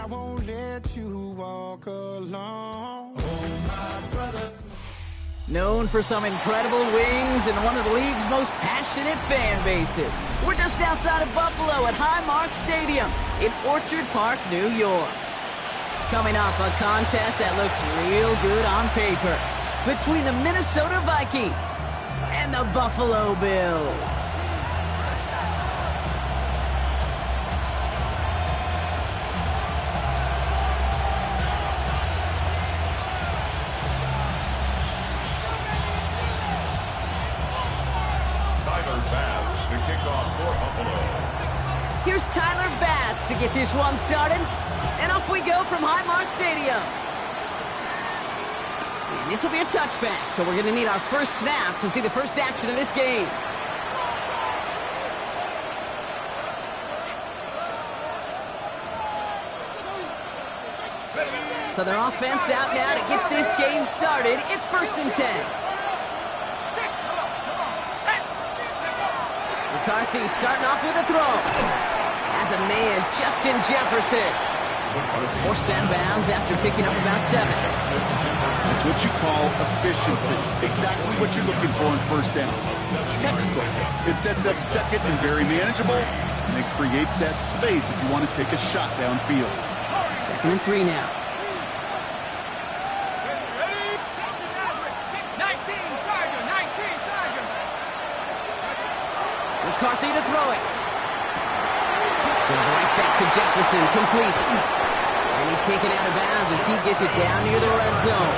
I won't let you walk alone. Oh, my brother. Known for some incredible wings and one of the league's most passionate fan bases. We're just outside of Buffalo at Highmark Stadium in Orchard Park, New York. Coming up, a contest that looks real good on paper between the Minnesota Vikings and the Buffalo Bills. Here's Tyler Bass to get this one started. And off we go from Highmark Stadium. And this will be a touchback, so we're going to need our first snap to see the first action of this game. So their offense out now to get this game started. It's 1st and 10. McCarthy starting off with a throw. Has a man, Justin Jefferson. And he's forced out of bounds after picking up about 7. That's what you call efficiency. Exactly what you're looking for in first down. Textbook. It sets up second and very manageable, and it creates that space if you want to take a shot downfield. 2nd and 3 now. McCarthy to throw it. Goes right back to Jefferson, complete. And he's taken out of bounds as he gets it down near the red zone.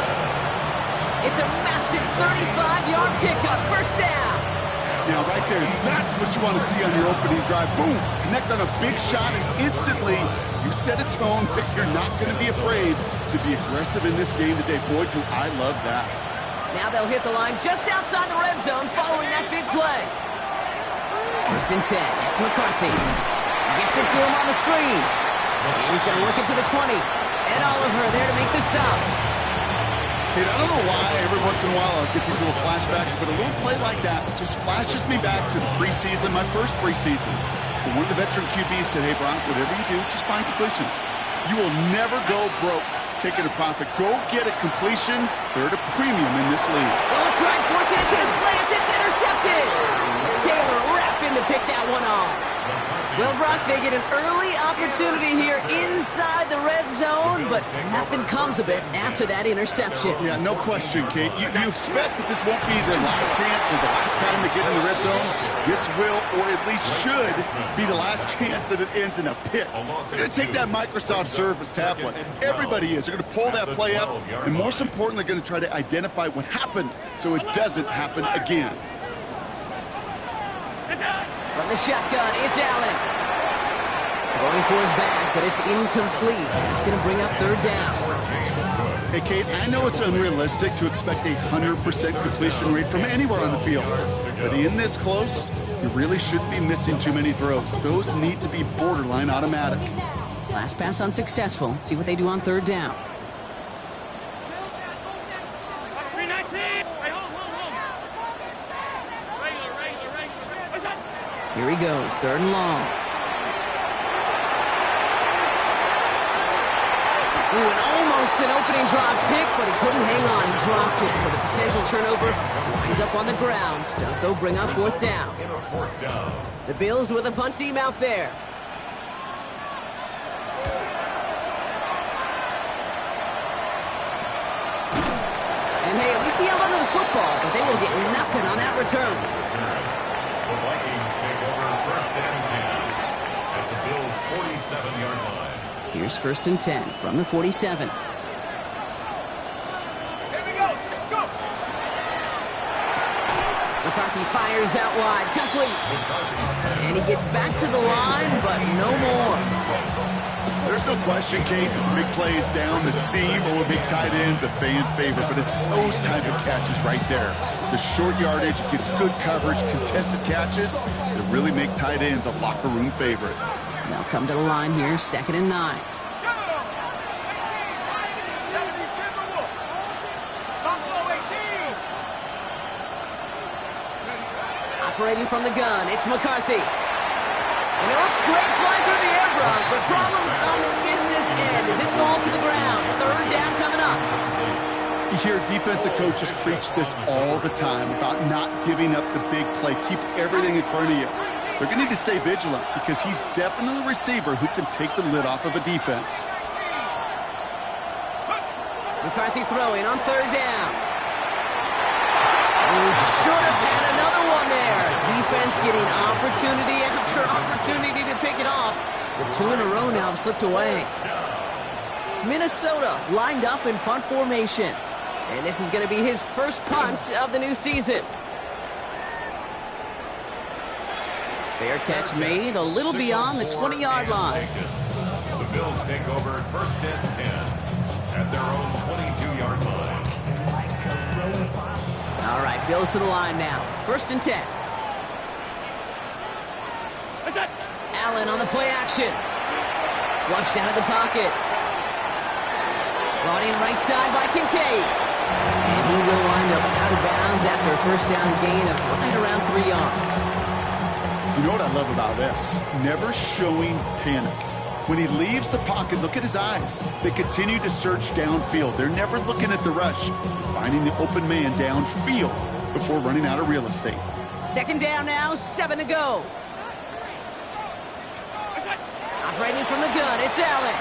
It's a massive 35-yard pickup, 1st down. Now right there, that's what you want to see on your opening drive. Boom, connect on a big shot, and instantly you set a tone that you're not going to be afraid to be aggressive in this game today. Boy, do I love that. Now they'll hit the line just outside the red zone following that big play. 1st and 10, it's McCarthy. Gets it to him on the screen. And he's going to work it to the 20. Ed Oliver there to make the stop. Kid, I don't know why every once in a while I'll get these little flashbacks, but a little play like that just flashes me back to the preseason, my first preseason. When one of the veteran QBs said, hey, Brock, whatever you do, just find completions. You will never go broke taking a profit. Go get a completion. They're at a premium in this league. Oh, trying forcing it to the slant. It's intercepted. Taylor wrapping to pick that one off. Well, Brock, they get an early opportunity here inside the red zone, but nothing comes of it after that interception. Yeah, no question, Kate. You expect that this won't be their last chance or the last time they get in the red zone. This will, or at least should, be the last chance that it ends in a pick. They're going to take that Microsoft Surface tablet. Everybody is. They're going to pull that play up, and most importantly, they're going to try to identify what happened so it doesn't happen again. From the shotgun, it's Allen. Going for his back, but it's incomplete. It's going to bring up 3rd down. Hey, Kate, I know it's unrealistic to expect a 100% completion rate from anywhere on the field. But in this close, you really shouldn't be missing too many throws. Those need to be borderline automatic. Last pass unsuccessful. Let's see what they do on 3rd down. Here he goes, 3rd and long. Ooh, and almost an opening drop pick, but he couldn't hang on. He dropped it, so the potential turnover winds up on the ground. Does, though, bring up 4th down. The Bills with a punt team out there. And, hey, at least he held onto the football, but they will get nothing on that return. The Vikings take over 1st and 10 at the Bills' 47-yard line. Here's 1st and 10 from the 47. Here we go. Go. McCarthy fires out wide, complete. And he gets back to the line, but no more. There's no question, Kate, big plays down the seam or big tight ends a fan favorite, but it's those type of catches right there. The short yardage gets good coverage, contested catches that really make tight ends a locker room favorite. They'll come to the line here, 2nd and 9. Operating from the gun, it's McCarthy. And it looks great flying through the air, Brock, but problems on the business end as it falls to the ground. Third down coming up. You hear defensive coaches preach this all the time about not giving up the big play. Keep everything in front of you. They're going to need to stay vigilant because he's definitely a receiver who can take the lid off of a defense. McCarthy throwing on third down. He should have had another one there. Defense getting opportunity after opportunity to pick it off. The two in a row now have slipped away. Minnesota lined up in punt formation. And this is going to be his first punt of the new season. Fair catch made a little beyond the 20-yard line. The Bills take over first and 10 at their own 22-yard line. All right, Bills to the line now. First and 10. Allen on the play action. Flushed out of the pocket. Brought in right side by Kincaid. And he will wind up out of bounds after a first down gain of right around 3 yards. You know what I love about this? Never showing panic. When he leaves the pocket, look at his eyes. They continue to search downfield. They're never looking at the rush, finding the open man downfield before running out of real estate. Second down now, 7 to go. Operating from the gun, it's Allen.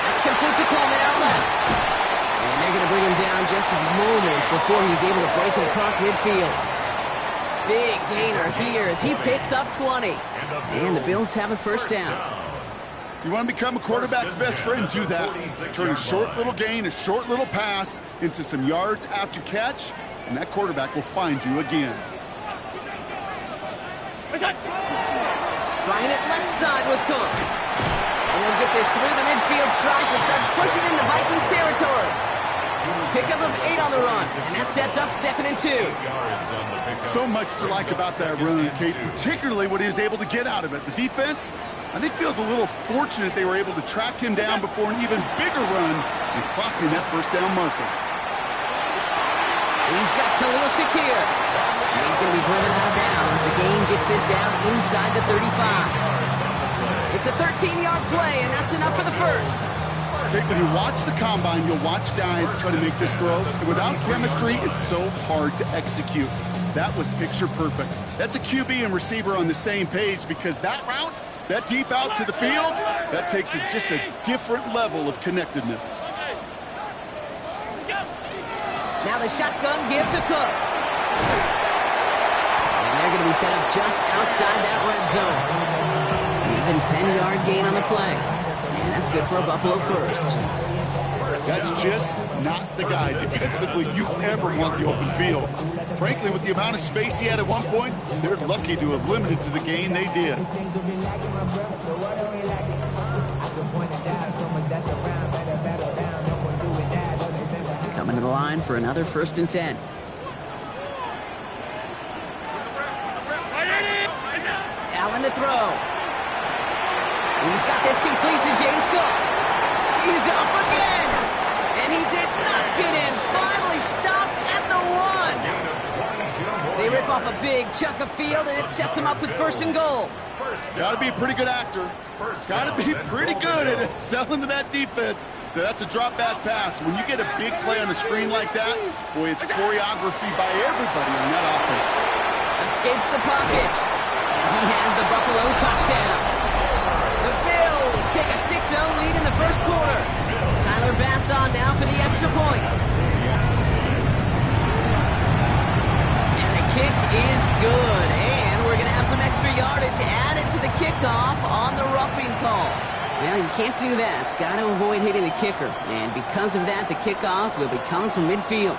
That's complete to Coleman out left. And they're going to bring him down just a moment before he's able to break it across midfield. Big gainer here as he picks up 20. And the Bills have a first down. You want to become a quarterback's best friend, do that. Turn a short little gain, a short little pass into some yards after catch, and that quarterback will find you again. Trying it left side with Cook. And he'll get this through the midfield stripe that starts pushing into Vikings territory. Pickup of 8 on the run, and that sets up 2nd and 2. So much to like about that run, Kate, particularly what he was able to get out of it. The defense, I think, feels a little fortunate they were able to track him down before an even bigger run and crossing that first down marker. He's got Khalil Shakir. And he's going to be driven out of bounds. The gain gets this down inside the 35. It's a 13-yard play, and that's enough for the first. When you watch the combine, you'll watch guys try to make this throw. And without chemistry, it's so hard to execute. That was picture perfect. That's a QB and receiver on the same page because that route, that deep out to the field, that takes just a different level of connectedness. Now the shotgun give to Cook. And they're going to be set up just outside that red zone. An even 10-yard gain on the play. And that's good for a Buffalo first. That's just not the guy defensively you ever want the open field. Frankly, with the amount of space he had at one point, they're lucky to have limited to the gain they did. Coming to the line for another first and 10. Allen to throw. He's got this complete to James Cook. He's up again. And he did not get in. Finally stopped at the 1. They rip off a big chunk of field, and it sets him up with first and goal. Got to be a pretty good actor. Got to be pretty good at selling to that defense. That's a drop back pass. When you get a big play on the screen like that, boy, it's choreography by everybody on that offense. Escapes the pocket. And he has the Buffalo touchdown. The Bills take a 6-0 lead in the first quarter. Tyler Bass on now for the extra point. And the kick is good. And we're going to have some extra yardage added to the kickoff on the roughing call. Well, you can't do that. Got to avoid hitting the kicker. And because of that, the kickoff will be coming from midfield.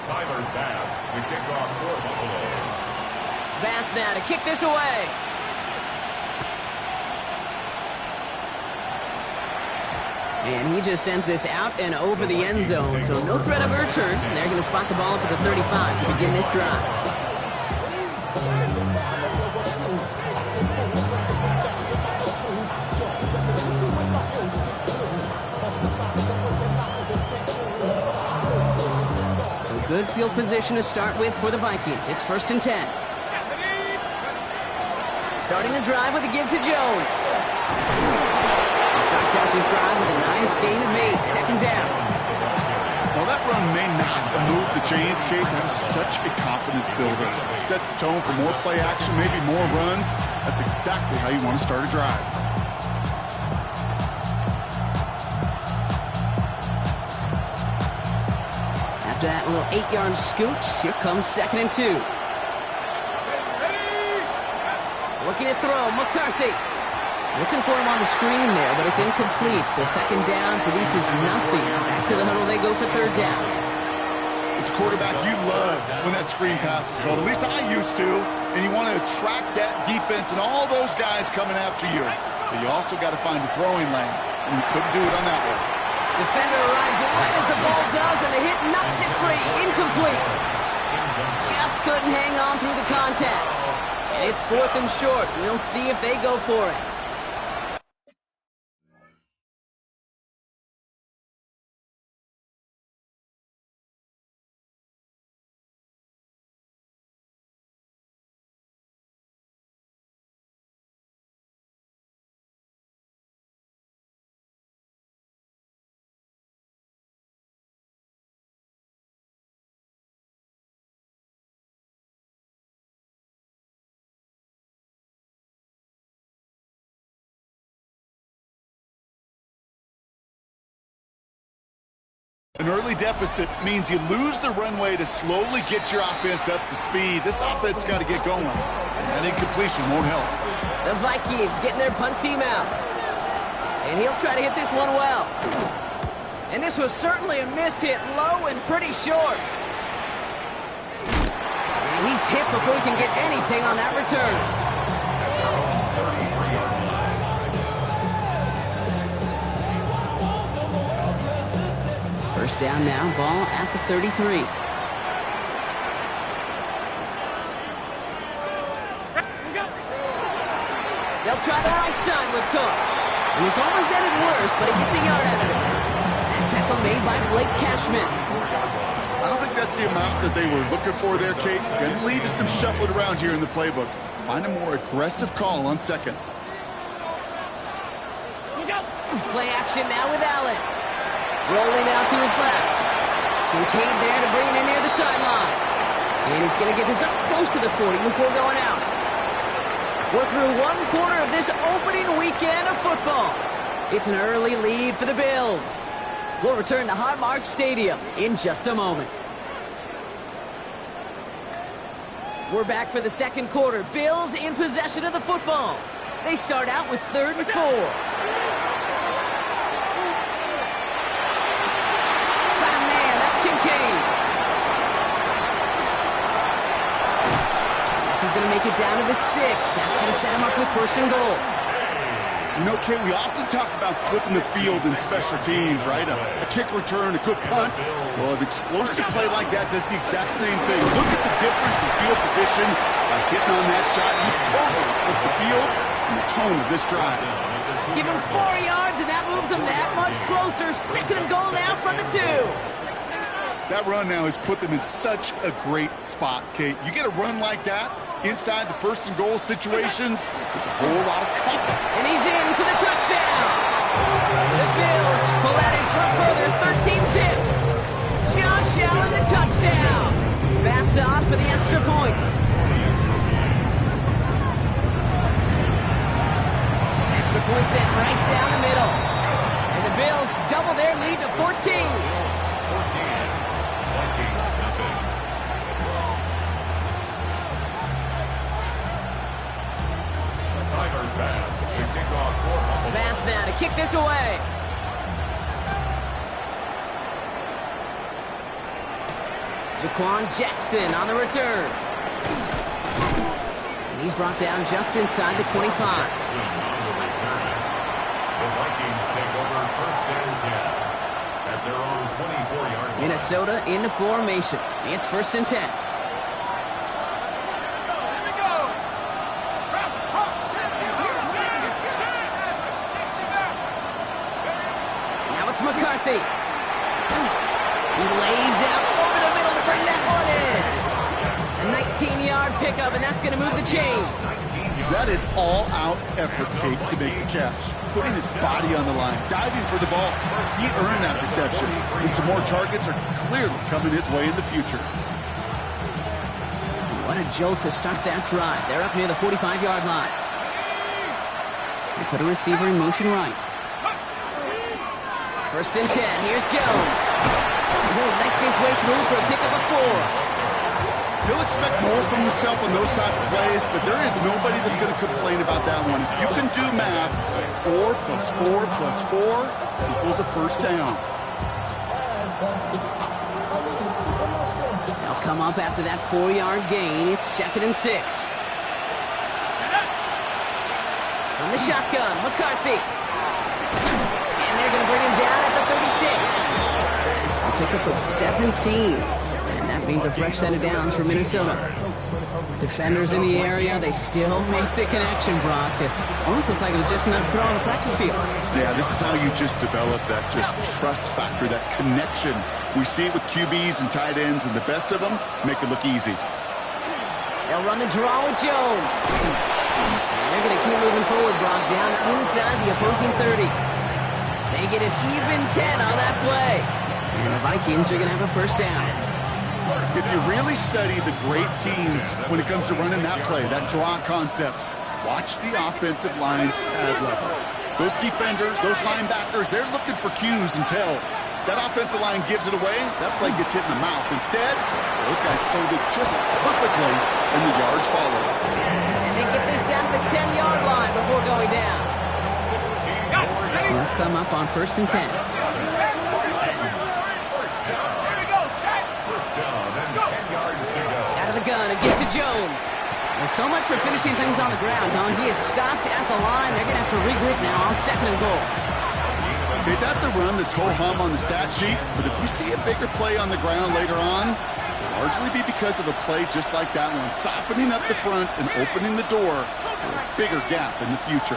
Tyler Bass, the kickoff for Buffalo. Bass now to kick this away. And he just sends this out and over the end zone, so no threat of a return. They're going to spot the ball up at the 35 to begin this drive. Good field position to start with for the Vikings. It's 1st and 10. Starting the drive with a give to Jones. He starts out this drive with a nice gain of 8. 2nd down. Well, that run may not move the chains, Kate. That is such a confidence builder. Sets the tone for more play action, maybe more runs. That's exactly how you want to start a drive. After that little 8-yard scoot, here comes 2nd and 2. Looking to throw, McCarthy. Looking for him on the screen there, but it's incomplete. So 2nd down produces nothing. Back to the huddle they go for 3rd down. As a quarterback, you love when that screen pass is called. At least I used to. And you want to attract that defense and all those guys coming after you. But you also got to find the throwing lane. And he couldn't do it on that one. Defender arrives right as the ball does, and the hit knocks it free. Incomplete. Just couldn't hang on through the contact. And it's 4th and short. We'll see if they go for it. An early deficit means you lose the runway to slowly get your offense up to speed. This offense got to get going. That incompletion won't help. The Vikings getting their punt team out. And he'll try to hit this one well. And this was certainly a miss hit, low and pretty short. And he's hit before he can get anything on that return. First down now, ball at the 33. They'll try the right side with Cook. He was almost at it worse, but he gets a yard out of it. That tackle made by Blake Cashman. I don't think that's the amount that they were looking for there, Kate. Going to lead to some shuffling around here in the playbook. Find a more aggressive call on 2nd. Play action now with Allen. Rolling out to his left. Kincaid there to bring it in near the sideline. And he's going to get this up close to the 40 before going out. We're through 1 quarter of this opening weekend of football. It's an early lead for the Bills. We'll return to Highmark Stadium in just a moment. We're back for the 2nd quarter. Bills in possession of the football. They start out with 3rd and 4. This is going to make it down to the 6. That's going to set him up with 1st and goal. You know, Kate, we often talk about flipping the field in special teams, right? A kick return, a good punt. Well, an explosive play like that does the exact same thing. Look at the difference in field position by hitting on that shot. You've totally flipped the field and the tone of this drive. Give him 4 yards, and that moves him that much closer. 2nd and goal now from the 2. That run now has put them in such a great spot, Kate. You get a run like that inside the 1st and goal situations, there's a whole lot of cover. And he's in for the touchdown. The Bills pull that in for a further 13-zip. Josh Allen, the touchdown. Pass off for the extra point. Extra point sent right down the middle. And the Bills double their lead to 14. Pass now to kick this away. Jaquan Jackson on the return. And he's brought down just inside the 25. The Vikings take over 1st and 10 at their own 24-yard line. Minnesota into formation. It's 1st and 10. Now it's McCarthy. He lays out over the middle to bring 19-yard pickup, and that's going to move the chains. That is all-out effort, Kate, to make the catch. Putting his body on the line, diving for the ball. He earned that reception, and some more targets are clearly coming his way in the future. What a jolt to start that drive. They're up near the 45-yard line. They put a receiver in motion right. First and 10. Here's Jones. He'll make his way through for a pickup of 4. He'll expect more from himself on those type of plays, but there is nobody that's going to complain about that one. If you can do math, 4 plus 4 plus 4 equals a first down. They'll come up after that 4-yard gain. It's 2nd and 6. From the shotgun, McCarthy. And they're going to bring him down at the 36. A pickup of 17. And that means a fresh set of downs for Minnesota. Defenders in the area, they still make the connection, Brock. It almost looked like it was just another throw on the practice field. Yeah, this is how you just develop that just trust factor, that connection. We see it with QBs and tight ends, and the best of them make it look easy. They'll run the draw with Jones. And they're going to keep moving forward, Brock, down inside the opposing 30. They get an even 10 on that play. And the Vikings are going to have a first down. If you really study the great teams when it comes to running that play, that draw concept, watch the offensive line's pad level. Those defenders, those linebackers, they're looking for cues and tells. That offensive line gives it away, that play gets hit in the mouth. Instead, those guys sold it just perfectly, and the yards follow. And they get this down to the 10-yard line before going down. They'll come up on 1st and 10. Gun and get to Jones. Well, so much for finishing things on the ground, huh? He is stopped at the line. They're going to have to regroup now on 2nd and goal. Okay, that's a run that's ho-hum on the stat sheet, but if you see a bigger play on the ground later on, it'll largely be because of a play just like that one, softening up the front and opening the door for a bigger gap in the future.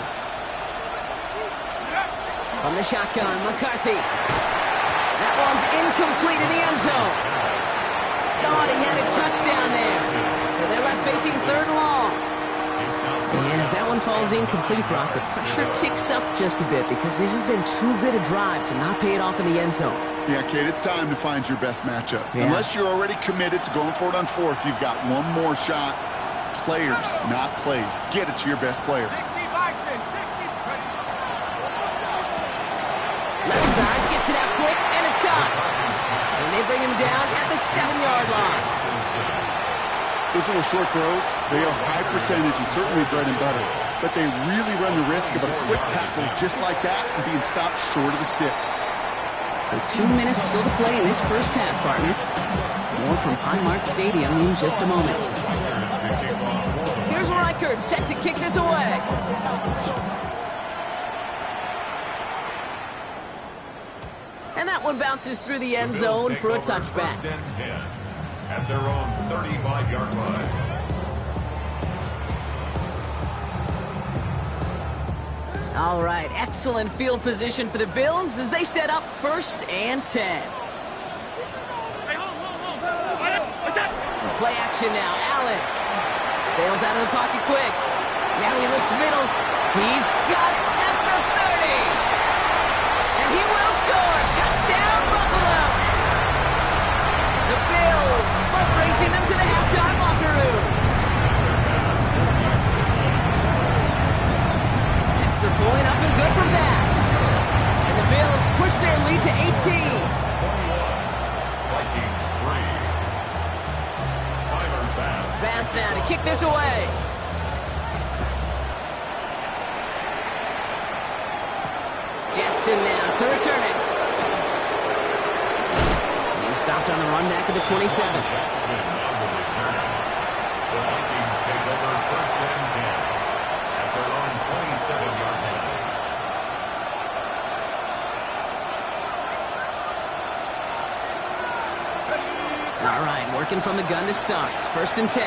From the shotgun, McCarthy. That one's incomplete in the end zone. Thought he had a touchdown there. So they're left facing 3rd and long. And as that one falls incomplete, Brock, the pressure ticks up just a bit because this has been too good a drive to not pay it off in the end zone. Yeah, Kate, it's time to find your best matchup. Yeah. Unless you're already committed to going for it on 4th, you've got one more shot. Players, not plays. Get it to your best player. Left side gets it out quick, and it's caught. And they bring him down at the 7-yard line. Those little short throws, they are high percentage and certainly bread and butter. But they really run the risk of a quick tackle just like that and being stopped short of the sticks. So 2 minutes still to play in this first half, partner. More from Highmark Stadium in just a moment. Here's Reichert set to kick this away. And that one bounces through the end zone for a touchback. At their own 35-yard line. All right, excellent field position for the Bills as they set up 1st and 10. Play action now, Allen. Bails out of the pocket quick. Now he looks middle. He's got it at the 30. And he will score. Touchdown, Buffalo. The Bills are racing them to the halftime locker room. Extra point up and good for Bass. And the Bills push their lead to 18. Vikings 3. Tyler Bass. Bass now to kick this away. Jackson now to return it. He's stopped on the run back at the 27. Jackson now will return. The Vikings take over 1st and 10 at their own 27-yard line. All right, working from the gun to start. 1st and 10.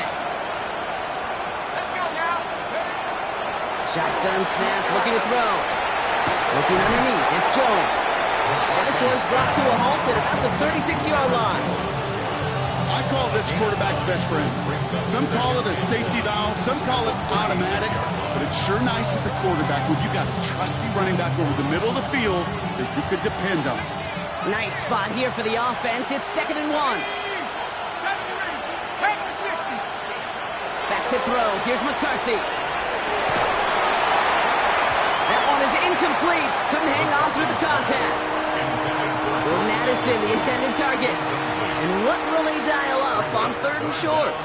Shotgun snap, looking to throw. Looking underneath, it's Jones. And this one's brought to a halt at about the 36-yard line. I call this quarterback's best friend. Some call it a safety valve, some call it automatic, but it's sure nice as a quarterback when you got a trusty running back over the middle of the field that you could depend on. Nice spot here for the offense. It's 2nd and 1. Back to throw. Here's McCarthy. That one is incomplete. Couldn't hang on through the contact. Jordan Addison, the intended target. And what will they dial up on 3rd and short?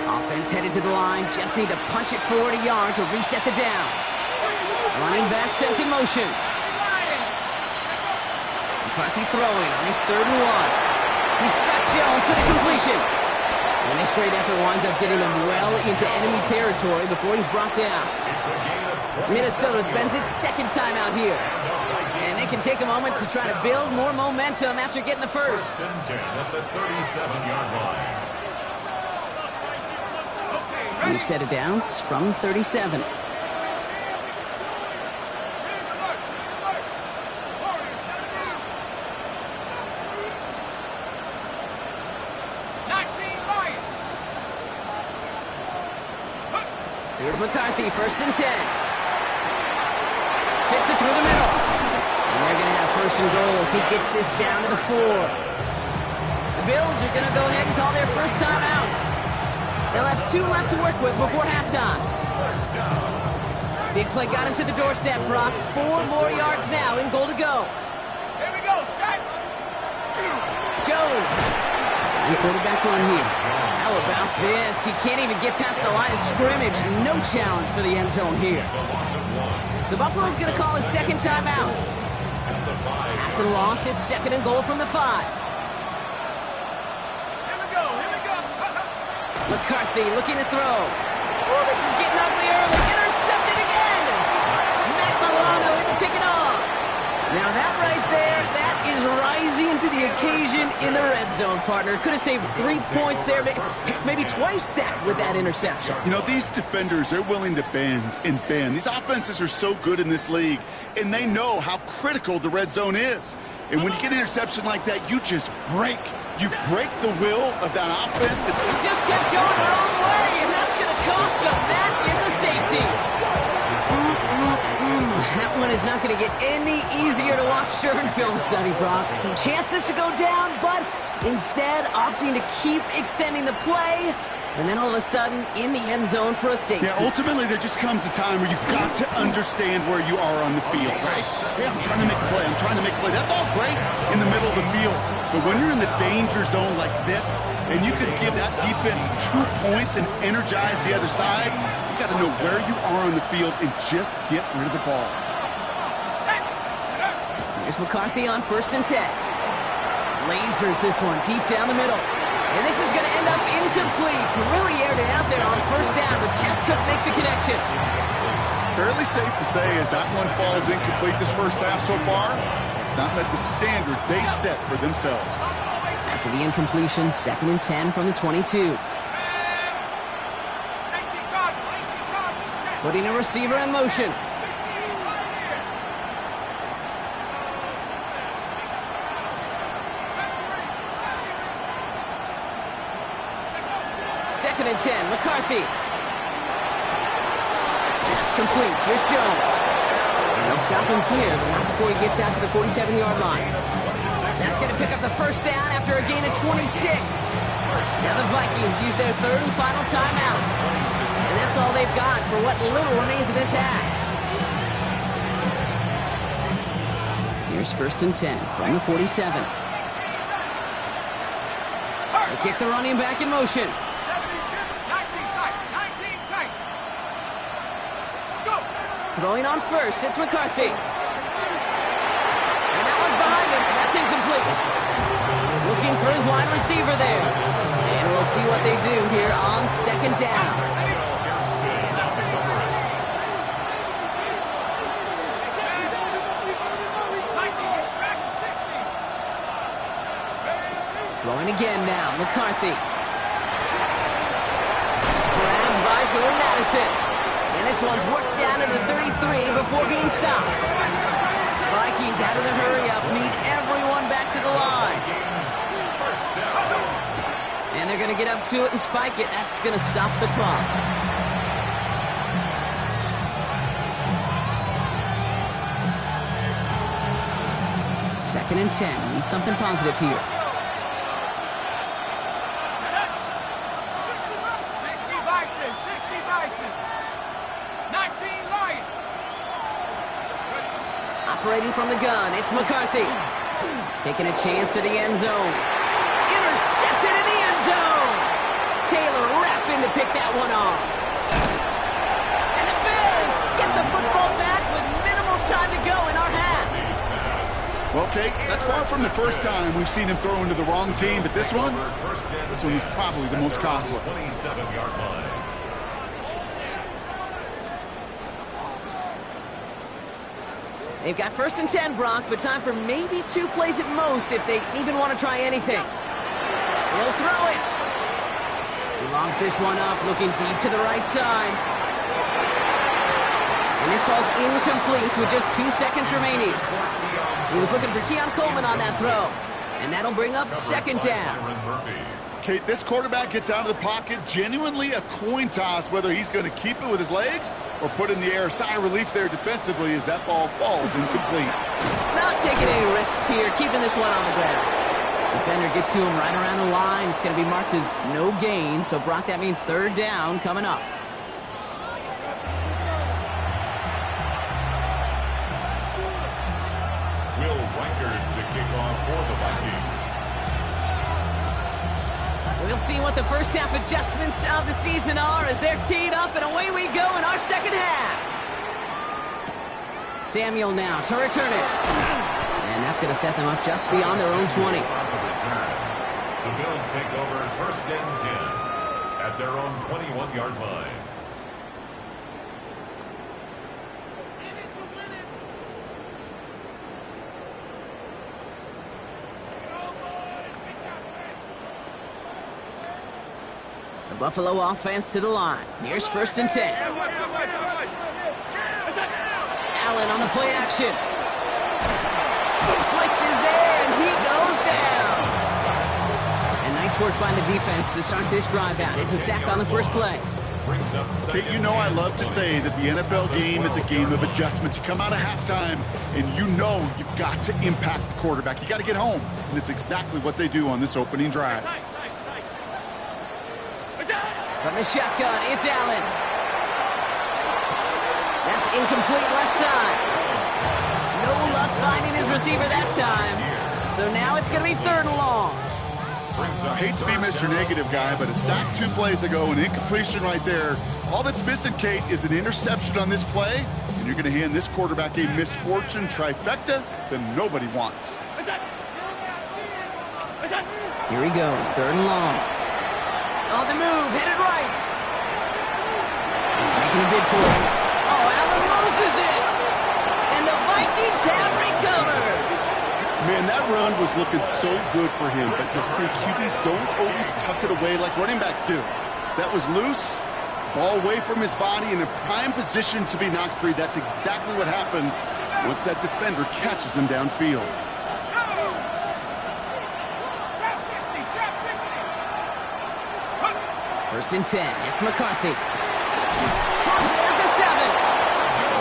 Offense headed to the line. Just need to punch it 40 yards or reset the downs. Running back sent in motion. McCarthy throwing on his 3rd and 1. He's got Jones for the completion. And this great effort winds up getting him well into enemy territory before he's brought down. Minnesota spends its 2nd time out here. And they can take a moment to try to build more momentum after getting the first. 1st and 10 at the 37-yard line. New set of downs from 37. Here's McCarthy, 1st and 10. Fits it through the middle. And they're going to have 1st and goal as he gets this down to the 4. The Bills are going to go ahead and call their first time out. They'll have 2 left to work with before halftime. Big play got him to the doorstep, Brock. 4 more yards now in goal to go. Here we go, set. Jones. Quarterback run here. How about this? He can't even get past the line of scrimmage. No challenge for the end zone here. The Buffalo's going to call it 2nd timeout. After the loss, it's 2nd and goal from the 5. Here we go, here we go. McCarthy looking to throw. Oh, this is getting ugly early. Intercepted again. Matt Milano in to pick it off. Now that right there, that is rising to the occasion in the red zone, partner. Could have saved 3 points there, maybe twice that with that interception. You know, these defenders, they're willing to bend and bend. These offenses are so good in this league, and they know how critical the red zone is. And when you get an interception like that, you just break. You break the will of that offense. He just kept going the wrong way, and that's going to cost him. That is a safety. That one is not going to get any easier to watch during film study, Brock. Some chances to go down, but instead opting to keep extending the play, and then all of a sudden in the end zone for a safety. Yeah, ultimately there just comes a time where you've got to understand where you are on the field, right? Hey, I'm trying to make a play. I'm trying to make a play. That's all great in the middle of the field. But when you're in the danger zone like this, and you could give that defense 2 points and energize the other side, you got to know where you are on the field and just get rid of the ball. Here's McCarthy on 1st and 10. Lasers this one deep down the middle. And this is going to end up incomplete. He really aired it out there on 1st down, but just couldn't make the connection. Fairly safe to say as that one falls incomplete this first half so far, it's not met the standard they set for themselves. After the incompletion, 2nd and 10 from the 22. Putting a receiver in motion. Second and 10, McCarthy. That's complete. Here's Jones. And they'll stop him here, but not before he gets out to the 47-yard line. That's going to pick up the 1st down after a gain of 26. Now the Vikings use their 3rd and final timeout. And that's all they've got for what little remains of this half. Here's 1st and 10 from the 47. They kick the running back in motion. Throwing on 1st, it's McCarthy. And that one's behind him. That's incomplete. Looking for his wide receiver there. And we'll see what they do here on 2nd down. Throwing again now, McCarthy. Grabbed by Jordan Addison. And this one's worked down to the 33 before being stopped. Vikings out of the hurry-up, need everyone back to the line. And they're going to get up to it and spike it. That's going to stop the clock. Second and 10. Need something positive here. 60 Bison, 60 Bison. 19 Lion. Operating from the gun, it's McCarthy. Taking a chance to the end zone. Intercepted in the end zone. Taylor rapping to pick that one off. And the Bears get the football back with minimal time to go in our half. Well, Kate, that's far from the first time we've seen him throw into the wrong team, but this one was probably the most costly. 27-yard line. They've got first and 10, Brock, but time for maybe 2 plays at most if they even want to try anything. He'll throw it. He longs this one up, looking deep to the right side. And this falls incomplete with just 2 seconds remaining. He was looking for Keon Coleman on that throw. And that'll bring up second down. Kate, this quarterback gets out of the pocket, genuinely a coin toss whether he's going to keep it with his legs or put in the air. Sigh of relief there defensively as that ball falls incomplete. Not taking any risks here, keeping this one on the ground. Defender gets to him right around the line. It's going to be marked as no gain, so Brock, that means third down coming up. Will Reichard to kick off for the Vikings. We'll see what the first half adjustments of the season are as they're teed up, and away we go in our second half. Samuel now to return it. And that's going to set them up just beyond their own 20. The Bills take over first and 10 at their own 21-yard line. The Buffalo offense to the line. Here's first and 10. Allen on the play action. Blitz is there, and he goes down. And nice work by the defense to start this drive out. It's a sack on the first play. Kate, you know I love to say that the NFL game is a game of adjustments. You come out of halftime, and you know you've got to impact the quarterback. You got to get home, and it's exactly what they do on this opening drive. From the shotgun, it's Allen. That's incomplete left side. No luck finding his receiver that time. So now it's going to be third and long. I hate to be Mr. Negative guy, but a sack 2 plays ago, an incompletion right there. All that's missing, Kate, is an interception on this play, and you're going to hand this quarterback a misfortune trifecta that nobody wants. Here he goes, third and long. On the move, headed right. He's making a bid for it. Oh, Allen loses it. And the Vikings have recovered. Man, that run was looking so good for him, but you'll see QBs don't always tuck it away like running backs do. That was loose, ball away from his body in a prime position to be knocked free. That's exactly what happens once that defender catches him downfield. First and 10, it's McCarthy. At the 7.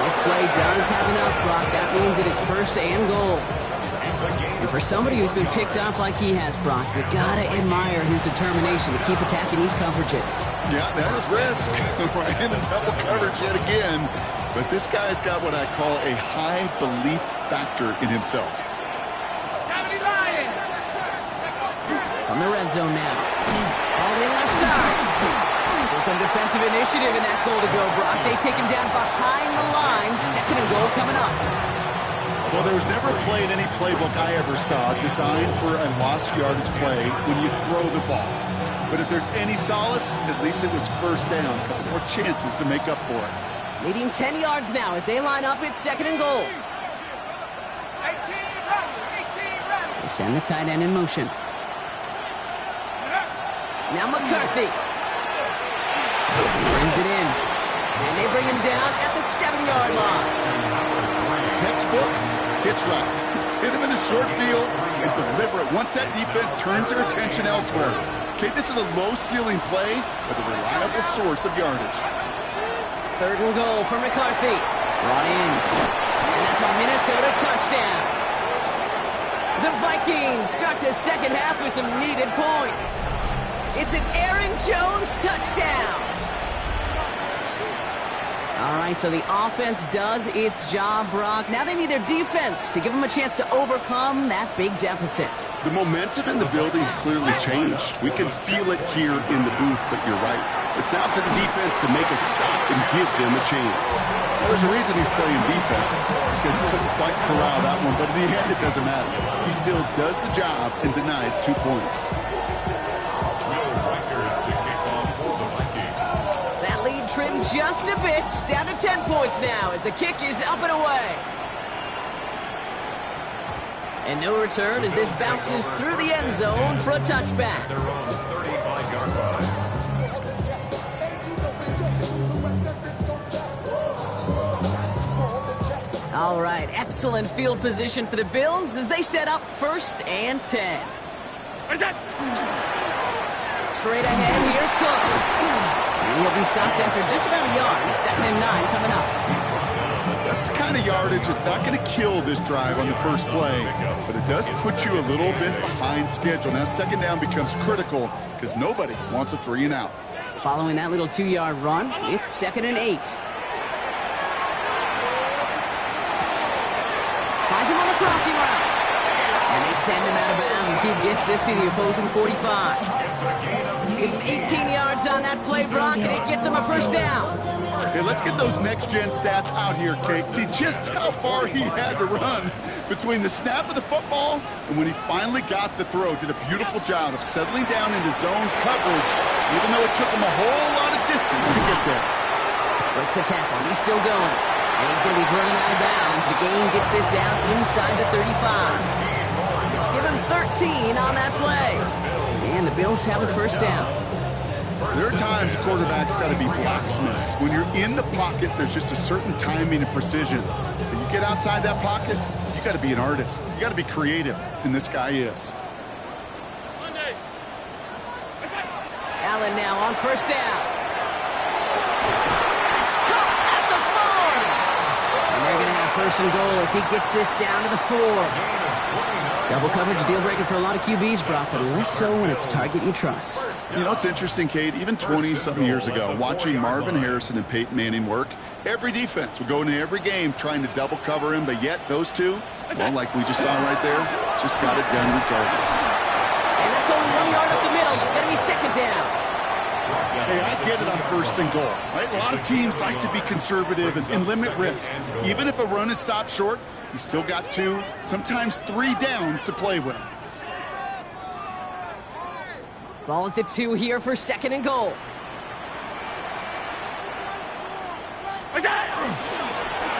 This play does have enough, Brock. That means it is first and goal. And for somebody who's been picked off like he has, Brock, you gotta admire his determination to keep attacking these coverages. Yeah, that is risk. Right in the double coverage yet again. But this guy's got what I call a high belief factor in himself. From the red zone now. All the left side. So some defensive initiative in that goal to go, Brock. They take him down behind the line. Second and goal coming up. Well, there was never a play in any playbook I ever saw designed for a lost yardage play when you throw the ball. But if there's any solace, at least it was first down. A couple more chances to make up for it. Leading 10 yards now as they line up. It's second and goal. 18 ready. They send the tight end in motion. Now McCarthy. Brings it in. And they bring him down at the 7-yard line. Textbook hits right. Just hit him in the short field and deliver it once that defense turns their attention elsewhere. Okay, this is a low-ceiling play, but a reliable source of yardage. 3rd and goal for McCarthy. Brought in. And that's a Minnesota touchdown. The Vikings start the second half with some needed points. It's an Aaron Jones touchdown. All right, so the offense does its job, Brock. Now they need their defense to give them a chance to overcome that big deficit. The momentum in the building's clearly changed. We can feel it here in the booth, but you're right. It's now to the defense to make a stop and give them a chance. Well, there's a reason he's playing defense, because he couldn't quite corral that one, but in the end, it doesn't matter. He still does the job and denies 2 points. That lead trimmed just a bit, down to 10 points now as the kick is up and away. And no return as this bounces through the end zone for a touchback. All right, excellent field position for the Bills as they set up 1st and 10. Straight ahead, here's Cook. And he'll be stopped after just about a yard. 2nd and 9 coming up. That's the kind of yardage. It's not going to kill this drive on the first play, but it does put you a little bit behind schedule. Now 2nd down becomes critical because nobody wants a 3 and out. Following that little 2-yard run, it's 2nd and 8. Finds him on the crossing route. And they send him out of bounds as he gets this to the opposing 45. Give him 18 yards on that play, Brock, and it gets him a 1st down. Okay, let's get those next-gen stats out here, Kate. See just how far he had to run between the snap of the football and when he finally got the throw. Did a beautiful job of settling down into zone coverage, even though it took him a whole lot of distance to get there. Breaks the tackle. He's still going. And he's going to be driven out of bounds. The game gets this down inside the 35. Give him 13 on that play. And the Bills have a 1st down. There are times a quarterback's got to be blacksmiths. When you're in the pocket, there's just a certain timing and precision. When you get outside that pocket, you got to be an artist. You got to be creative, and this guy is. Allen now on 1st down. It's caught at the 4. And they're going to have 1st and goal as he gets this down to the 4. Double coverage, deal breaker for a lot of QBs, Brock, but less so when it's a target you trust. You know, it's interesting, Kate, even 20-something years ago, watching Marvin Harrison and Peyton Manning work, every defense would go into every game trying to double cover him, but yet those two, well, like we just saw right there, just got it done regardless. And that's only 1 yard up the middle. Going to be 2nd down. Hey, I get it on 1st and goal, right? A lot of teams like to be conservative and limit risk. Even if a run is stopped short, you still got 2, sometimes 3 downs to play with. Ball at the 2 here for 2nd and goal.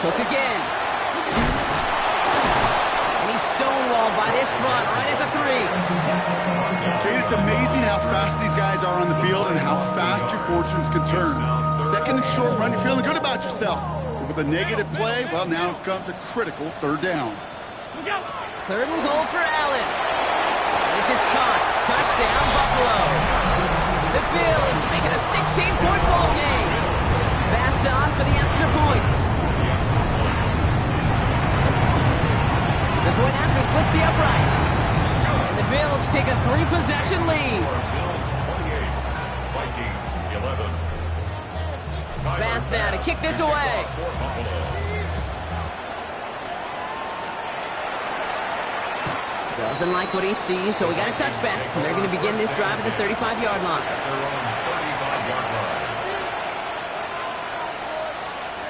Cook again. And he's stonewalled by this front right at the 3. Kate, it's amazing how fast these guys are on the field and how fast your fortunes can turn. 2nd and short run, you're feeling good about yourself. With a negative play, well, now comes a critical 3rd down. 3rd and goal for Allen. This is caught. Touchdown, Buffalo. The Bills make it a 16-point ball game. Pass on for the extra point. The point after splits the uprights. And the Bills take a 3-possession lead. Bills 28, Vikings 11. Pass now to kick this away. Doesn't like what he sees, so we got a touchback. And they're going to begin this drive at the 35-yard line.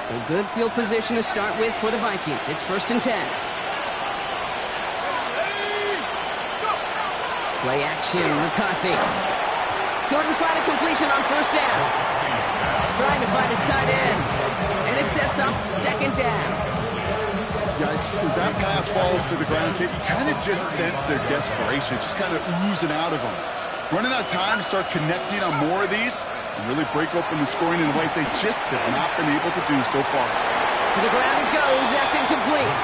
So good field position to start with for the Vikings. It's 1st and 10. Play action, McCarthy. Couldn't find a completion on 1st down. Trying to find his tight end. And it sets up 2nd down. Yikes, as that pass falls to the ground, Kate, you kind of just sense their desperation. Just kind of oozing out of them. Running out of time to start connecting on more of these and really break open the scoring in a way they just have not been able to do so far. To the ground it goes. That's incomplete.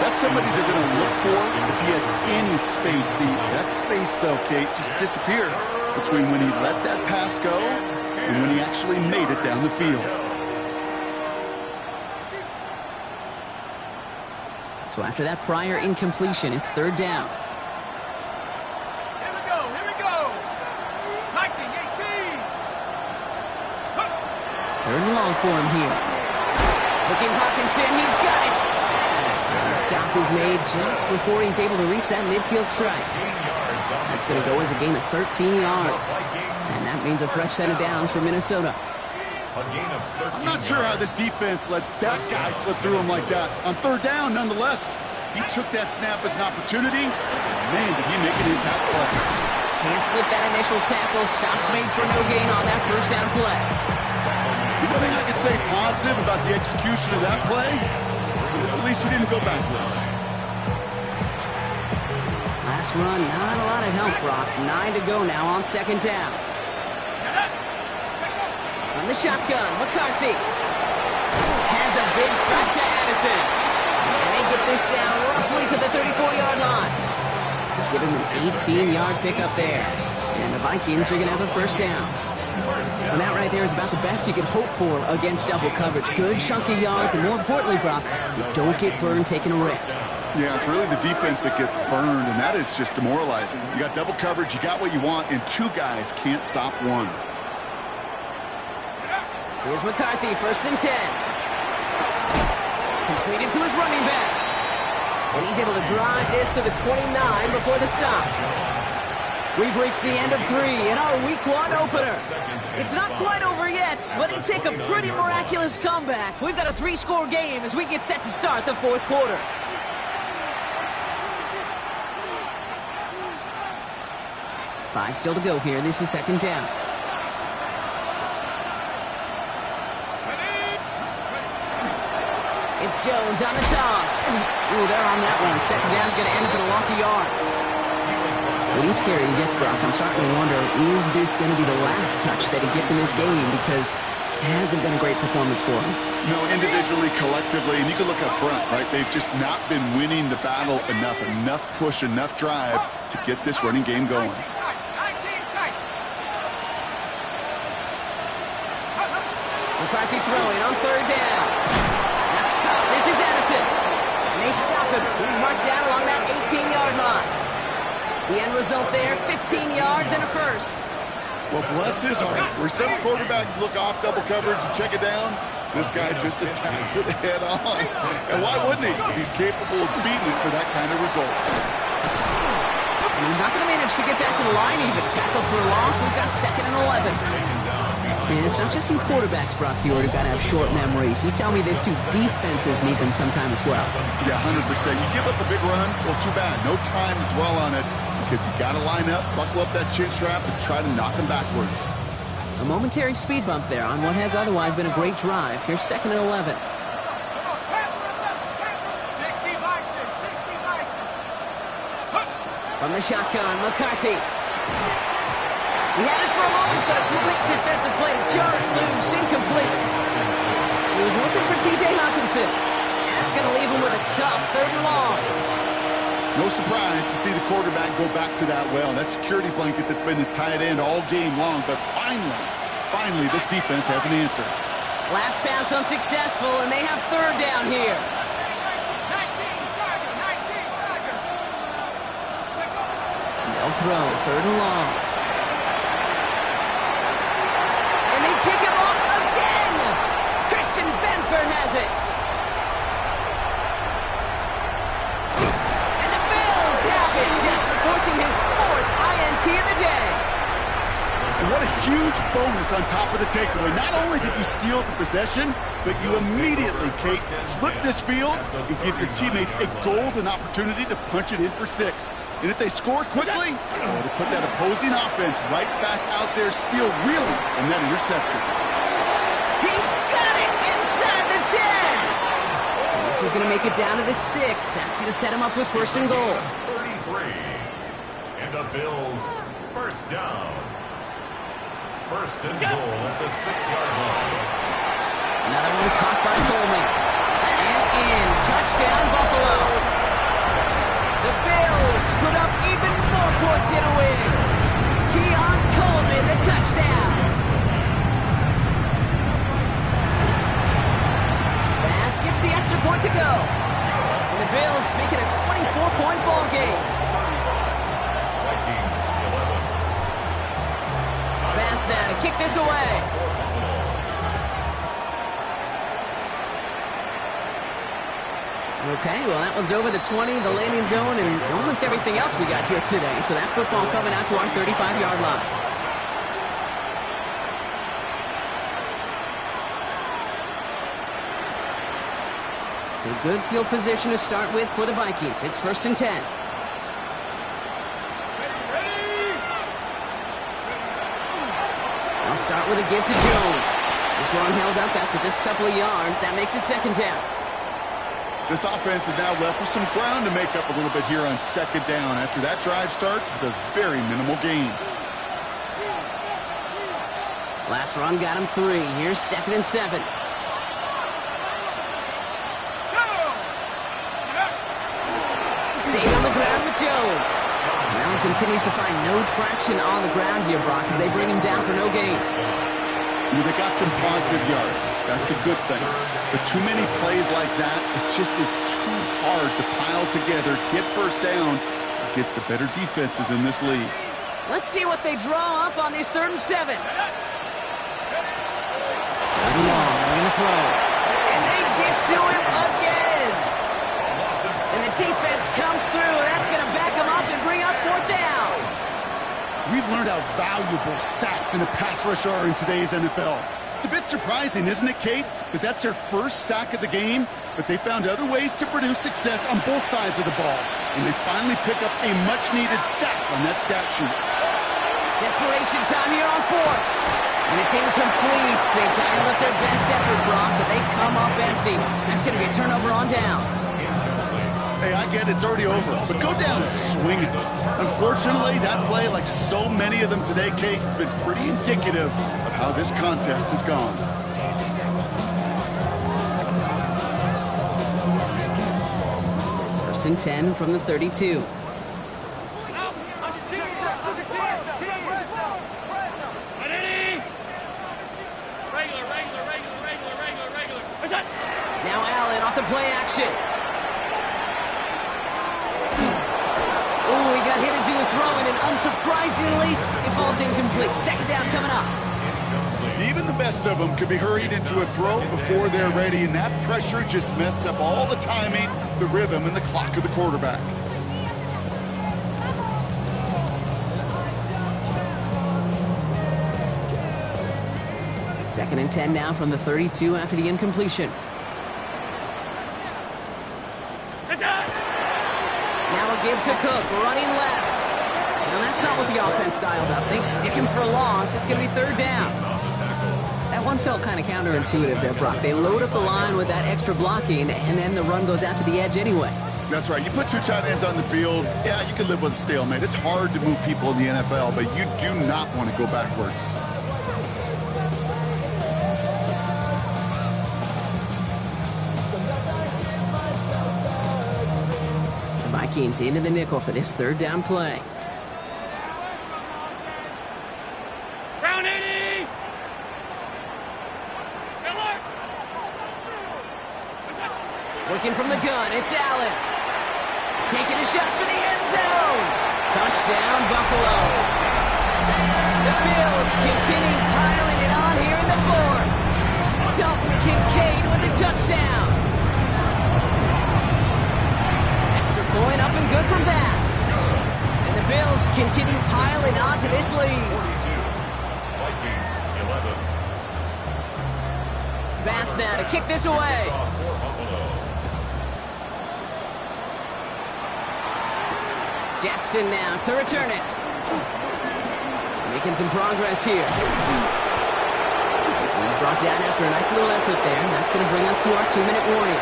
That's somebody they're going to look for if he has any space, Steve. That space, though, Kate, just disappeared between when he let that pass go and when he actually made it down the field. So after that prior incompletion, it's third down. Here we go, here we go. 19, 18. Third and long for him here. Looking Hawkinson, he's got it. And the stop is made just before he's able to reach that midfield strike. That's going to go as a gain of 13 yards. And that means a fresh set of downs for Minnesota. I'm not sure how this defense let that guy slip through him like that. On third down, nonetheless, he took that snap as an opportunity. Man, did he make an impact play. Can't slip that initial tackle. Stops made for no gain on that first down play. The only thing I could say positive about the execution of that play is at least he didn't go backwards. Last run, not a lot of help, Brock. 9 to go now on second down. From the shotgun, McCarthy has a big strike to Addison. And they get this down roughly to the 34-yard line. Give him an 18-yard pickup there. And the Vikings are going to have a first down. And that right there is about the best you can hope for against double coverage. Good chunky yards, and more importantly, Brock, you don't get burned taking a risk. Yeah, it's really the defense that gets burned, and that is just demoralizing. You got double coverage, you got what you want, and two guys can't stop one. Here's McCarthy, first and 10. Completed to his running back. And he's able to drive this to the 29 before the stop. We've reached the end of 3 in our Week 1 opener. It's not quite over yet, but it'd take a pretty miraculous comeback. We've got a 3-score game as we get set to start the fourth quarter. Five still to go here. This is second down. It's Jones on the toss. Ooh, they're on that one. Second down's going to end up in a loss of yards. With each carry he gets, Brock, I'm starting to wonder, is this going to be the last touch that he gets in this game? Because it hasn't been a great performance for him. No, individually, collectively, and you can look up front, right? They've just not been winning the battle enough push, enough drive to get this running game going. McCarthy throwing on third down. That's caught. This is Edison. And they stop him. He's marked down along that 18-yard line. The end result there, 15 yards and a first. Well, bless his heart. Where some quarterbacks look off double coverage and check it down, this guy just attacks it head on. And why wouldn't he if he's capable of beating it for that kind of result? And he's not going to manage to get back to the line even. Tackled for a loss. We've got second and 11. And it's not just you quarterbacks, Brock Huard, who've got to have short memories. You tell me this too, defenses need them sometime as well. Yeah, 100%. You give up a big run, well, too bad. No time to dwell on it because you got to line up, buckle up that chin strap, and try to knock them backwards. A momentary speed bump there on what has otherwise been a great drive. Here's second and 11. 60 Bison, 60 Bison. From the shotgun, McCarthy. He had it for a moment, but a complete defensive play to jar it loose, incomplete. He was looking for T.J. Hawkinson. That's going to leave him with a tough third and long. No surprise to see the quarterback go back to that well. That security blanket that's been his tight end all game long, but finally, this defense has an answer. Last pass unsuccessful, and they have third down here. 19, Tiger. They'll throw, third and long. And they pick him off again! Christian Benford has it! And the Bills have it after forcing his fourth INT of the day. And what a huge bonus on top of the takeaway. Not only did you steal the possession, but you immediately, Kate, flip this field and give your teammates a golden opportunity to punch it in for 6. And if they score quickly, to put that opposing offense right back out there, steal really from that interception. He's got it inside the 10. And this is going to make it down to the 6. That's going to set him up with first and goal. 33. And the Bills first down. First and goal at the 6-yard line. Another one caught by Coleman. And in. Touchdown, Buffalo. points, making a 24-point ball game. Vikings 11. Pass now to kick this away. Okay, well, that one's over the 20, the landing zone, and almost everything else we got here today. So that football coming out to our 35-yard line. So good field position to start with for the Vikings. It's 1st and 10. I'll start with a give to Jones. This one held up after just a couple of yards. That makes it 2nd down. This offense is now left with some ground to make up a little bit here on 2nd down after that drive starts with a very minimal gain. Last run got him 3. Here's 2nd and 7. Staying on the ground with Jones. Now he continues to find no traction on the ground here, Brock, as they bring him down for no gain. They got some positive yards. That's a good thing. But too many plays like that, it just is too hard to pile together, get first downs against the better defenses in this league. Let's see what they draw up on this 3rd and 7. They're going to throw. And they get to him again. And the defense comes through. That's going to back them up and bring up 4th down. We've learned how valuable sacks in a pass rush are in today's NFL. It's a bit surprising, isn't it, Kate, that that's their first sack of the game, but they found other ways to produce success on both sides of the ball, and they finally pick up a much-needed sack on that stat sheet. Desperation time here on 4th. And it's incomplete. They dialed up their best effort, Brock, but they come up empty. That's going to be a turnover on downs. Hey, I get it, it's already over, but go down swinging. Unfortunately, that play, like so many of them today, Kate, has been pretty indicative of how this contest has gone. First and 10 from the 32. Now Allen off the play action. He got hit as he was throwing, and unsurprisingly, it falls incomplete. 2nd down coming up. Even the best of them could be hurried into a throw before they're ready, and that pressure just messed up all the timing, the rhythm, and the clock of the quarterback. Second and 10 now from the 32 after the incompletion. Now a give to Cook, running left. Now that's not what the offense dialed up. They stick him for a loss. It's going to be 3rd down. That one felt kind of counterintuitive there, Brock. They load up the line with that extra blocking, and then the run goes out to the edge anyway. That's right. You put 2 tight ends on the field, yeah, you can live with a stalemate. It's hard to move people in the NFL, but you do not want to go backwards. Vikings into the nickel for this 3rd down play. Round 80! Working from the gun, it's Allen. Taking a shot for the end zone. Touchdown, Buffalo. The Bills continue piling it on here in the 4th. Dalton Kincaid with the touchdown. Point up and good from Bass. And the Bills continue piling on to this lead. 42. Vikings 11. Bass now to kick this away. Jackson now to return it. Making some progress here. He's brought down after a nice little effort there. That's going to bring us to our 2-minute warning.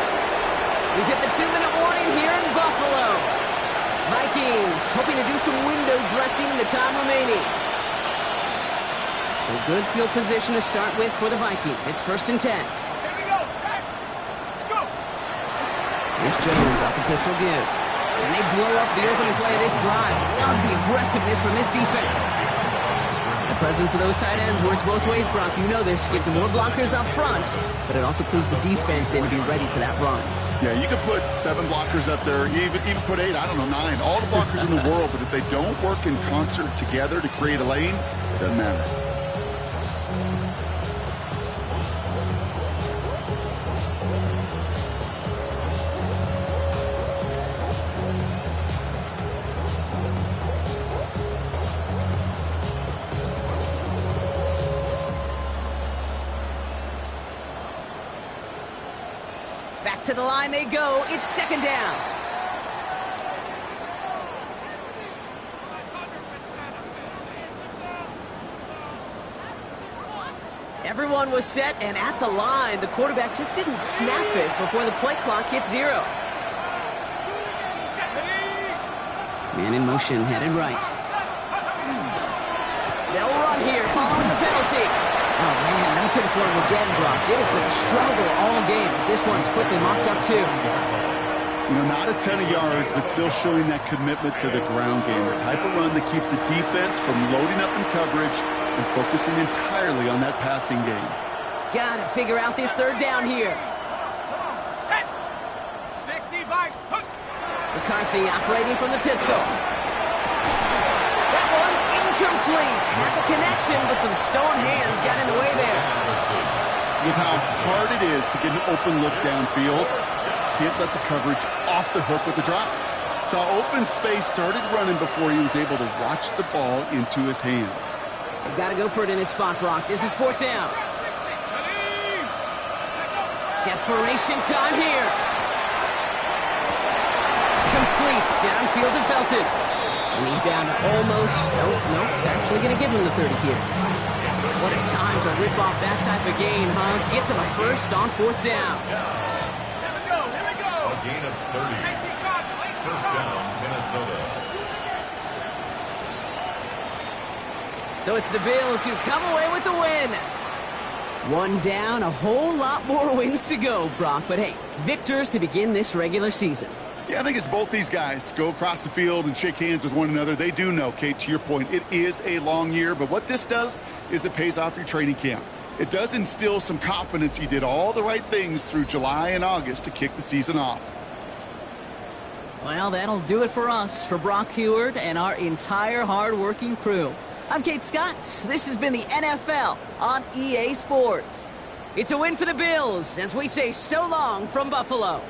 We get the 2-minute warning here in Buffalo. Vikings hoping to do some window dressing in the time remaining. So good field position to start with for the Vikings. It's 1st and 10. Here we go, set. Let's go. Here's Jones off the pistol give. And they blow up the opening play of this drive. Love the aggressiveness from this defense. The presence of those tight ends works both ways, Brock. You know this. Gives them more blockers up front, but it also clues the defense in to be ready for that run. Yeah, you could put 7 blockers up there, even put 8, I don't know, 9. All the blockers in the world, but if they don't work in concert together to create a lane, it doesn't matter. Back to the line they go. It's second down. Everyone was set, and at the line, the quarterback just didn't snap it before the play clock hit 0. Man in motion, headed right. They'll run here, following the penalty. Oh, man, nothing for him again, Brock. It has been a struggle all game as this one's quickly mocked up, too. You know, not a ton of yards, but still showing that commitment to the ground game. The type of run that keeps the defense from loading up in coverage and focusing entirely on that passing game. Gotta figure out this third down here. Set. 60 by hook. McCarthy operating from the pistol. That one's incomplete. Had the connection, but some stone hands got in the way there. With how hard it is to get an open look downfield, can't let the coverage off the hook with the drop. Saw open space, started running before he was able to watch the ball into his hands. They've got to go for it in his spot, Brock. This is fourth down. Desperation time here. Complete downfield to Felton. And he's down to almost, nope, actually going to give him the 30 here. What a time to rip off that type of gain, huh? Gets him a first on fourth down. Here we go. A gain of 30. First down, Minnesota. So it's the Bills who come away with the win. One down, a whole lot more wins to go, Brock. But hey, victors to begin this regular season. Yeah, I think it's both these guys go across the field and shake hands with one another. They do know, Kate, to your point, it is a long year. But what this does is it pays off your training camp. It does instill some confidence. He did all the right things through July and August to kick the season off. Well, that'll do it for us, for Brock Heward and our entire hard-working crew. I'm Kate Scott. This has been the NFL on EA Sports. It's a win for the Bills as we say so long from Buffalo.